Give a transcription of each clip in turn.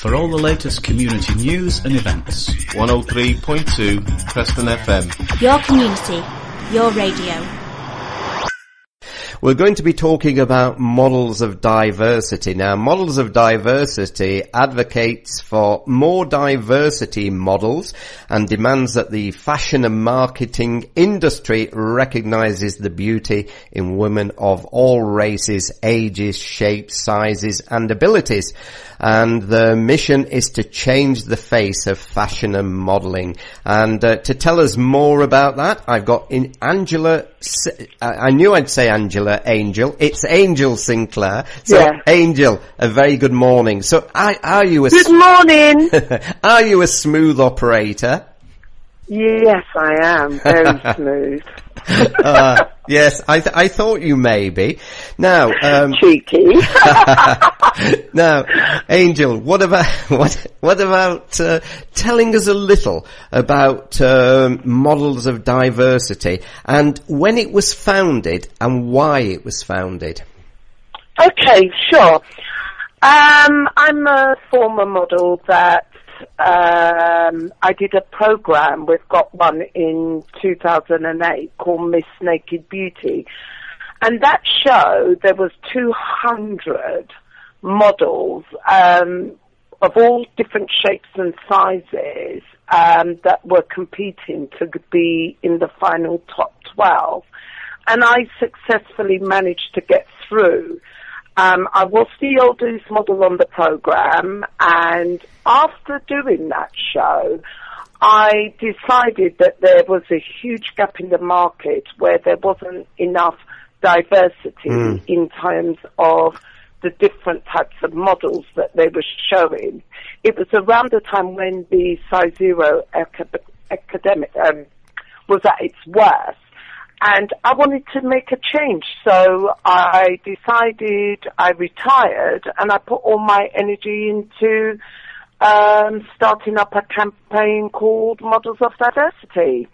For all the latest community news and events. 103.2 Preston FM. Your community, your radio. We're going to be talking about models of diversity. Now, models of diversity advocates for more diversity models and demands that the fashion and marketing industry recognises the beauty in women of all races, ages, shapes, sizes and abilities. And the mission is to change the face of fashion and modelling. And to tell us more about that, I've got in Angela. I knew I'd say Angel. It's Angel Sinclair. So, yeah. Angel, a very good morning. So, are you a good morning? Are you a smooth operator? Yes, I am. Very smooth. Yes, I thought you may be. Now, cheeky. Now, Angel, what about telling us a little about models of diversity and when it was founded and why it was founded? Okay, sure. I'm a former model that I did a program. We've got one in 2008 called Miss Naked Beauty, and that show there was 200 models of all different shapes and sizes that were competing to be in the final top 12, and I successfully managed to get through. I was the oldest model on the program, and after doing that show, I decided that there was a huge gap in the market where there wasn't enough diversity in terms of the different types of models that they were showing. It was around the time when the size zero epidemic was at its worst. And I wanted to make a change, so I decided I retired and I put all my energy into starting up a campaign called Models of Diversity.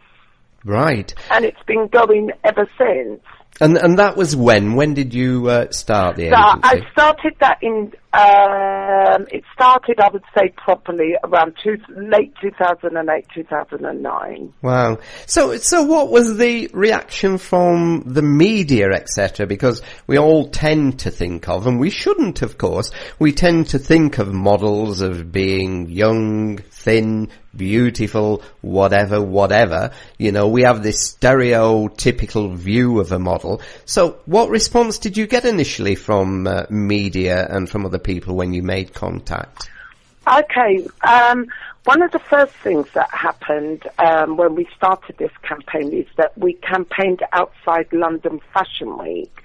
Right. And it's been going ever since. And that was when? When did you start the agency? I started that in, it started, I would say, properly around late 2008, 2009. Wow. So what was the reaction from the media, etc.? Because we all tend to think of, and we shouldn't, of course, we tend to think of models of being young, thin, beautiful, whatever. You know, we have this stereotypical view of a model. So what response did you get initially from media and from other people when you made contact? Okay. One of the first things that happened when we started this campaign is that we campaigned outside London Fashion Week,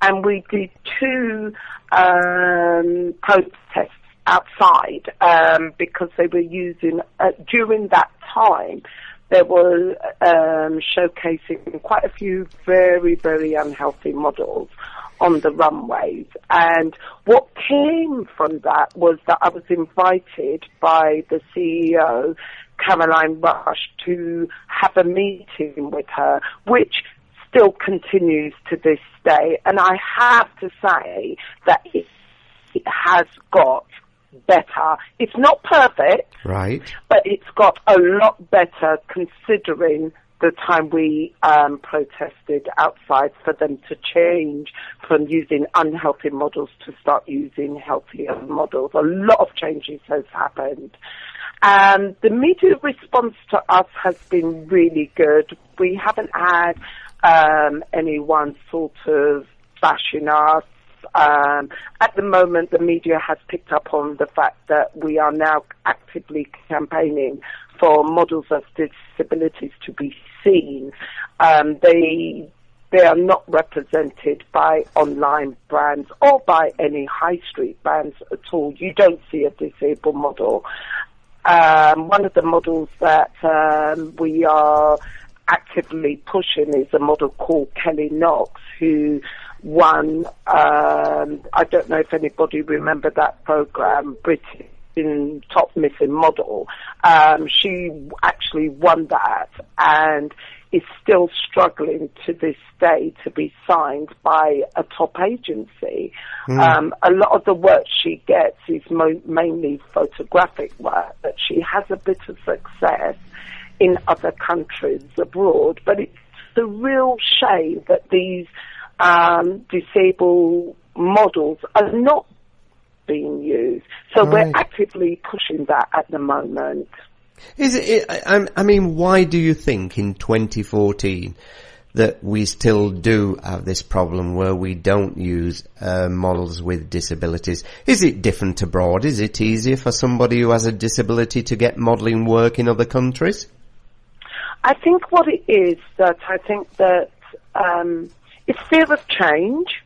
and we did 2 protests outside because they were using during that time they were showcasing quite a few very, very unhealthy models on the runways. And what came from that was that I was invited by the CEO, Caroline Rush, to have a meeting with her, which still continues to this day. And I have to say that it has got better. It's not perfect, right? But it's got a lot better considering the time we protested outside for them to change from using unhealthy models to start using healthier models. A lot of changes has happened. The media response to us has been really good. We haven't had anyone sort of bashing us. At the moment, the media has picked up on the fact that we are now actively campaigning for models of disabilities to be seen. They are not represented by online brands or by any high street brands at all. You don't see a disabled model. One of the models that we are actively pushing is a model called Kelly Knox, who won, I don't know if anybody remember that program, British Top Missing Model. She actually won that, and is still struggling to this day to be signed by a top agency. A lot of the work she gets is mainly photographic work, but she has a bit of success in other countries abroad. But it's a real shame that these disabled models are not being used. So we're actively pushing that at the moment. Is it? I mean, why do you think in 2014 that we still do have this problem where we don't use models with disabilities? Is it different abroad? Is it easier for somebody who has a disability to get modelling work in other countries? I think what it is that it's fear of change.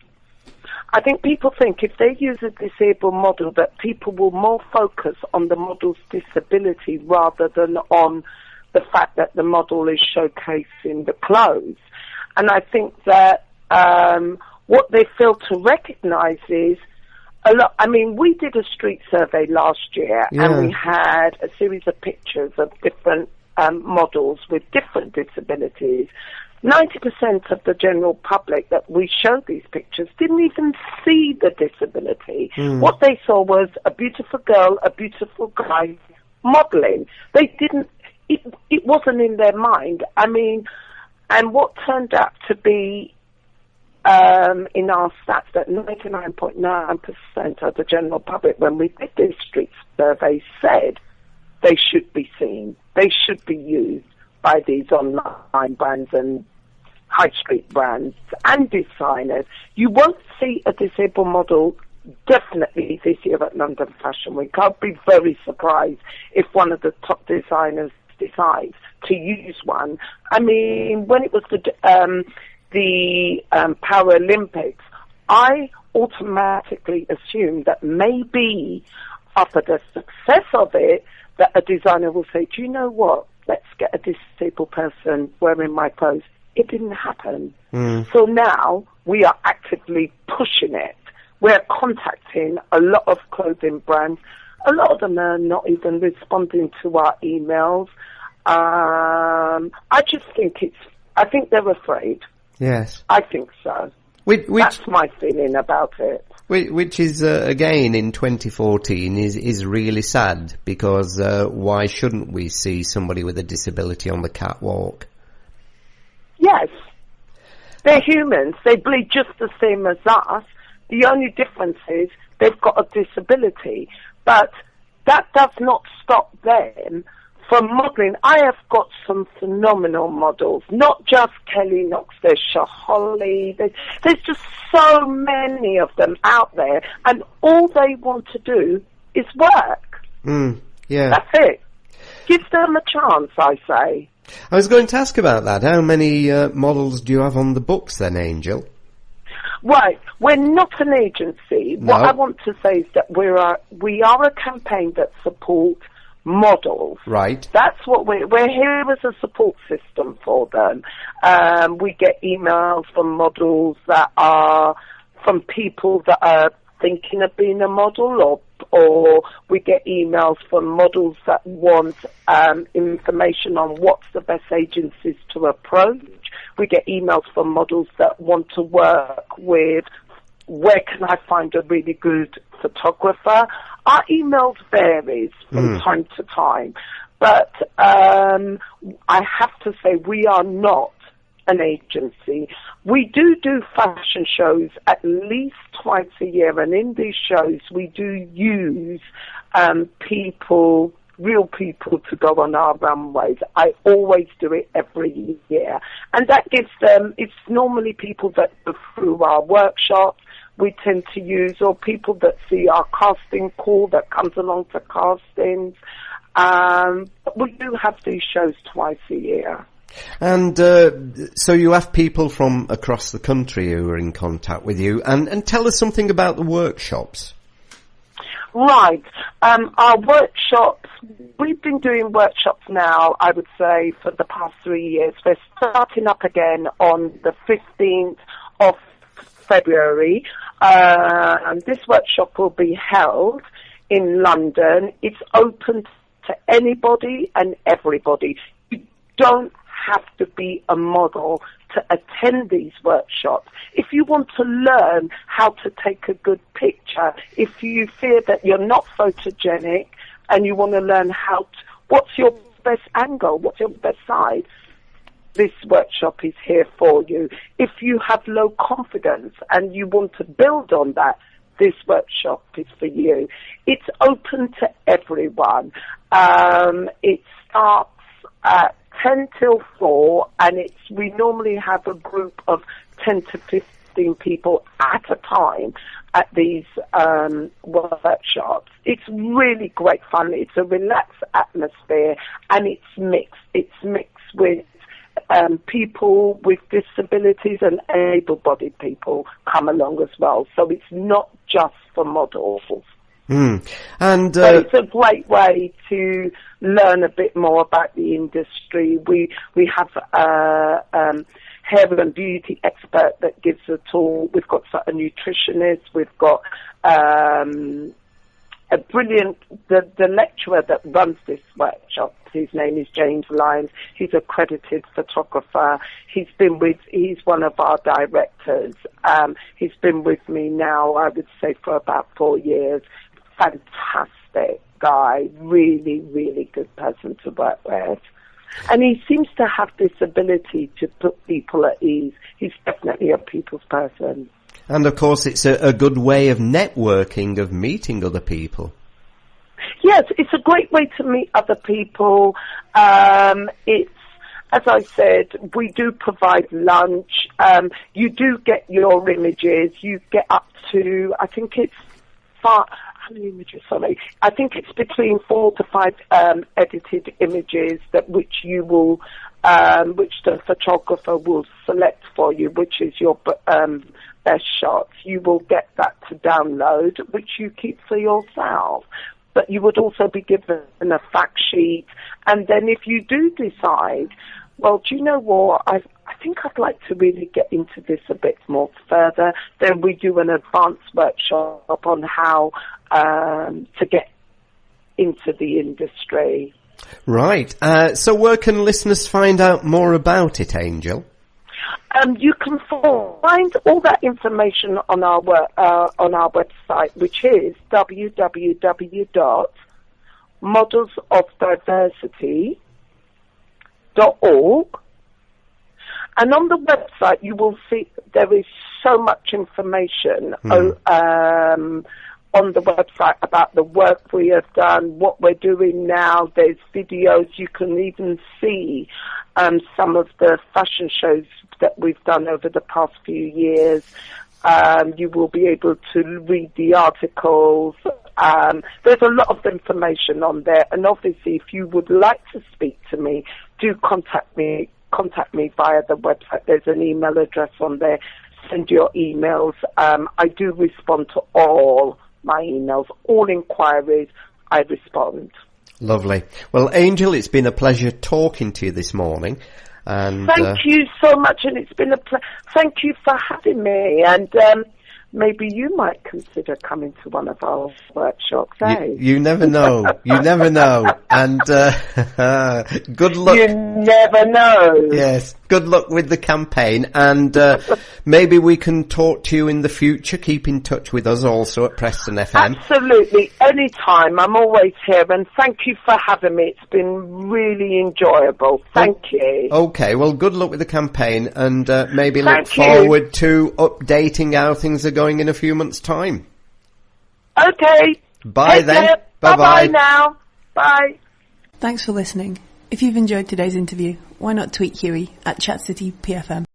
I think people think if they use a disabled model that people will more focus on the model's disability rather than on the fact that the model is showcasing the clothes. And I think that what they fail to recognise is a lot. I mean, we did a street survey last year and we had a series of pictures of different models with different disabilities. 90% of the general public that we showed these pictures didn't even see the disability. What they saw was a beautiful girl, a beautiful guy modelling. They didn't, it wasn't in their mind. I mean, and what turned out to be in our stats that 99.9% of the general public, when we did this street survey, said they should be seen. They should be used by these online brands and high street brands and designers. You won't see a disabled model definitely this year at London Fashion Week. I'd be very surprised if one of the top designers decides to use one. I mean, when it was the Paralympics, I automatically assumed that maybe after the success of it, that a designer will say, do you know what? Let's get a disabled person wearing my clothes. It didn't happen. So now we are actively pushing it. We're contacting a lot of clothing brands. A lot of them are not even responding to our emails. I just think I think they're afraid. Yes. I think so. That's my feeling about it. Which is, again, in 2014 is really sad because why shouldn't we see somebody with a disability on the catwalk? Yes. They're humans. They bleed just the same as us. The only difference is they've got a disability. But that does not stop them from modelling. I have got some phenomenal models, not just Kelly Knox, there's Shaholly, there's just so many of them out there, and all they want to do is work. That's it. Give them a chance, I say. I was going to ask about that. How many models do you have on the books then, Angel? Right, we're not an agency. No. What I want to say is that we are a campaign that supports models. Right. That's what we're here as a support system for them. We get emails from models that are from people that are thinking of being a model, or we get emails from models that want information on what's the best agencies to approach. We get emails from models that want to work with where can I find a really good photographer. Our emails varies from time to time, but I have to say we are not an agency. We do fashion shows at least twice a year, and in these shows we do use real people to go on our runways. I always do it every year, and that gives them, it's normally people that go through our workshops we tend to use, or people that see our casting call that comes along to castings. But we do have these shows twice a year. And so you have people from across the country who are in contact with you, and tell us something about the workshops. Right. Our workshops, we've been doing workshops now, I would say, for the past 3 years. We're starting up again on the 15th of February. This workshop will be held in London. It's open to anybody and everybody. You don't have to be a model to attend these workshops. If you want to learn how to take a good picture, if you fear that you're not photogenic and you want to learn what's your best angle, what's your best side, this workshop is here for you. If you have low confidence and you want to build on that, this workshop is for you. It's open to everyone. It starts at 10 till 4, and we normally have a group of 10 to 15 people at a time at these workshops. It's really great fun. It's a relaxed atmosphere, and it's mixed. It's mixed with people with disabilities, and able-bodied people come along as well. So it's not just for models. And but it's a great way to learn a bit more about the industry. We have hair and beauty expert that gives a talk. We've got a nutritionist. We've got a brilliant, the lecturer that runs this workshop, his name is James Lyons. He's a accredited photographer. He's one of our directors. He's been with me now, I would say, for about 4 years. Fantastic guy, really, really good person to work with. And he seems to have this ability to put people at ease. He's definitely a people's person. And of course, it's a good way of networking, of meeting other people. Yes, it's a great way to meet other people. It's, as I said, we do provide lunch. You do get your images. You get up to, I think it's how many images? Sorry, I think it's between 4 to 5 edited images which you will, which the photographer will select for you, which is your best shots. You will get that to download, which you keep for yourself. But you would also be given a fact sheet. And then if you do decide, well, do you know what, I think I'd like to really get into this a bit more further, then we do an advanced workshop on how to get into the industry. Right. So where can listeners find out more about it, Angel? You can find all that information on our website, which is www.modelsofdiversity.org. And on the website, you will see there is so much information on the website about the work we have done, what we're doing now. There's videos. You can even see some of the fashion shows that we've done over the past few years. You will be able to read the articles. There's a lot of information on there. And obviously, if you would like to speak to me, do contact me via the website. There's an email address on there. Send your emails. I do respond to all my emails, all inquiries. I respond. Lovely. Well, Angel, it's been a pleasure talking to you this morning. And thank you so much, and it's been a pleasure. Thank you for having me, and maybe you might consider coming to one of our workshops, eh? You never know. You never know. And good luck. You never know. Yes. Good luck with the campaign, and maybe we can talk to you in the future. Keep in touch with us also at Preston FM. Absolutely. Anytime. I'm always here, and thank you for having me. It's been really enjoyable. Thank you. Okay. Well, good luck with the campaign, and maybe look forward to updating how things are going in a few months' time. Okay. Bye Take then. Care. Bye-bye. Bye now. Bye. Thanks for listening. If you've enjoyed today's interview, why not tweet Huey at ChatCityPFM.